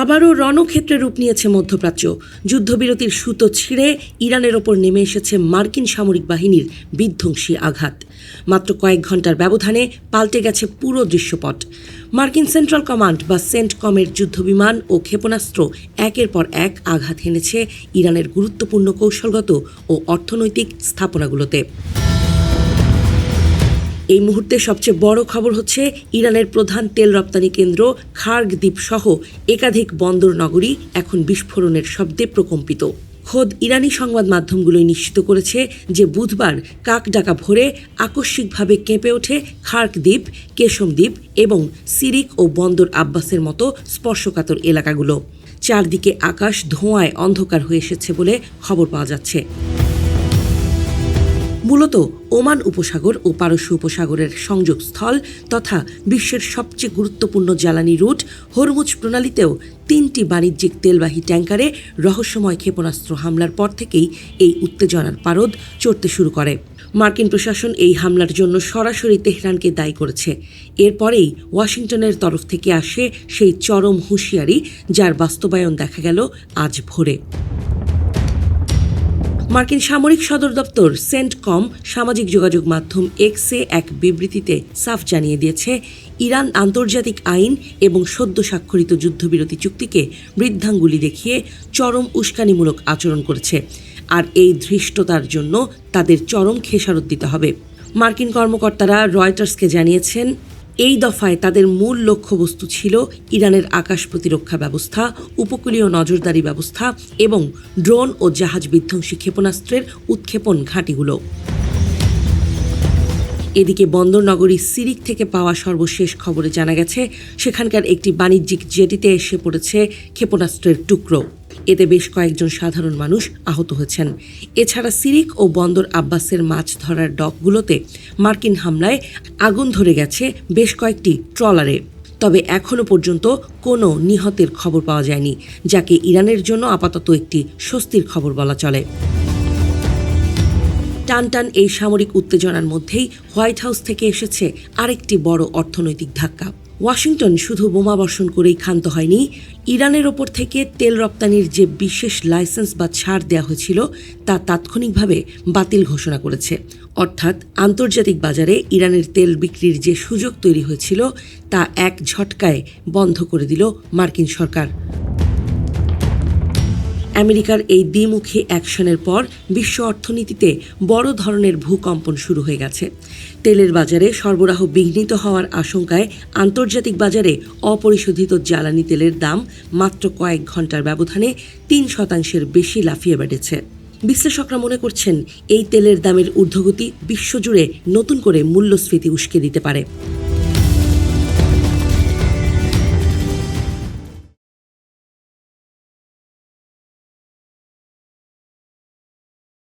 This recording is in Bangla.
আবারও রণক্ষেত্রে রূপ নিয়েছে মধ্যপ্রাচ্য। যুদ্ধবিরতির সুতো ছিঁড়ে ইরানের ওপর নেমে এসেছে মার্কিন সামরিক বাহিনীর বিধ্বংসী আঘাত। মাত্র কয়েক ঘন্টার ব্যবধানে পাল্টে গেছে পুরো দৃশ্যপট। মার্কিন সেন্ট্রাল কমান্ড বা সেন্টকমের যুদ্ধবিমান ও ক্ষেপণাস্ত্র একের পর এক আঘাত হেনেছে ইরানের গুরুত্বপূর্ণ কৌশলগত ও অর্থনৈতিক স্থাপনাগুলোতে। এই মুহূর্তে সবচেয়ে বড় খবর হচ্ছে ইরানের প্রধান তেল রপ্তানি কেন্দ্র খার্গ দ্বীপ সহ একাধিক বন্দর নগরী এখন বিস্ফোরণের শব্দে প্রকম্পিত। খোদ ইরানি সংবাদ মাধ্যমগুলোই নিশ্চিত করেছে যে বুধবার কাকডাকা ভোরে আকস্মিকভাবে কেঁপে ওঠে খার্গ দ্বীপ, কেশম দ্বীপ এবং সিরিক ও বন্দর আব্বাসের মতো স্পর্শকাতর এলাকাগুলো। চারদিকে আকাশ ধোঁয়ায় অন্ধকার হয়ে এসেছে বলে খবর পাওয়া যাচ্ছে। মূলত ওমান উপসাগর ও পারস্য উপসাগরের সংযোগস্থল তথা বিশ্বের সবচেয়ে গুরুত্বপূর্ণ জ্বালানি রুট হরমুজ প্রণালীতেও 3টি বাণিজ্যিক তেলবাহী ট্যাঙ্কারে রহস্যময় ক্ষেপণাস্ত্র হামলার পর থেকেই এই উত্তেজনার পারদ চড়তে শুরু করে। মার্কিন প্রশাসন এই হামলার জন্য সরাসরি তেহরানকে দায়ী করেছে। এরপরেই ওয়াশিংটনের তরফ থেকে আসে সেই চরম হুঁশিয়ারি, যার বাস্তবায়ন দেখা গেল আজ ভোরে। মার্কিন সামরিক সদর দপ্তর সেন্টকম সামাজিক যোগাযোগ মাধ্যম এক্সে এক বিবৃতিতে সাফ জানিয়ে দিয়েছে, ইরান আন্তর্জাতিক আইন এবং সদ্য স্বাক্ষরিত যুদ্ধবিরতি চুক্তিকে বৃদ্ধাঙ্গুলি দেখিয়ে চরম উস্কানিমূলক আচরণ করেছে, আর এই ধৃষ্টতার জন্য তাদের চরম খেসারত দিতে হবে। মার্কিন কর্মকর্তারা রয়টার্সকে জানিয়েছেন, এই দফায় তাদের মূল লক্ষ্যবস্তু ছিল ইরানের আকাশ প্রতিরক্ষা ব্যবস্থা, উপকূলীয় নজরদারি ব্যবস্থা এবং ড্রোন ও জাহাজ বিধ্বংসী ক্ষেপণাস্ত্রের উৎক্ষেপণ ঘাঁটিগুলো। এদিকে বন্দর নগরী সিরিক থেকে পাওয়া সর্বশেষ খবরে জানা গেছে, সেখানকার একটি বাণিজ্যিক জেটিতে এসে পড়েছে ক্ষেপণাস্ত্রের টুকরো। এতে বেশ কয়েকজন সাধারণ মানুষ আহত হয়েছেন। এছাড়া সিরিক ও বন্দর আব্বাসের মাছ ধরার ডকগুলোতে মার্কিন হামলায় আগুন ধরে গেছে বেশ কয়েকটি ট্রলারে। তবে এখনও পর্যন্ত কোনো নিহতের খবর পাওয়া যায়নি, যাকে ইরানের জন্য আপাতত একটি স্বস্তির খবর বলা চলে। টানটান এই সামরিক উত্তেজনার মধ্যেই হোয়াইট হাউস থেকে এসেছে আরেকটি বড় অর্থনৈতিক ধাক্কা। ওয়াশিংটন শুধু বোমাবর্ষণ করেই ক্ষান্ত হয়নি, ইরানের ওপর থেকে তেল রপ্তানির যে বিশেষ লাইসেন্স বা ছাড় দেওয়া হয়েছিল তা তাৎক্ষণিকভাবে বাতিল ঘোষণা করেছে। অর্থাৎ আন্তর্জাতিক বাজারে ইরানের তেল বিক্রির যে সুযোগ তৈরি হয়েছিল তা এক ঝটকায় বন্ধ করে দিল মার্কিন সরকার। আমেরিকার এই দ্বিমুখী অ্যাকশনের পর বিশ্ব অর্থনীতিতে বড় ধরনের ভূকম্পন শুরু হয়ে গেছে। তেলের বাজারে সরবরাহ বিঘ্নিত হওয়ার আশঙ্কায় আন্তর্জাতিক বাজারে অপরিশোধিত জ্বালানি তেলের দাম মাত্র কয়েক ঘন্টার ব্যবধানে 3% বেশি লাফিয়ে বেড়েছে। বিশ্লেষকরা মনে করছেন, এই তেলের দামের ঊর্ধ্বগতি বিশ্বজুড়ে নতুন করে মূল্যস্ফীতি উস্কে দিতে পারে।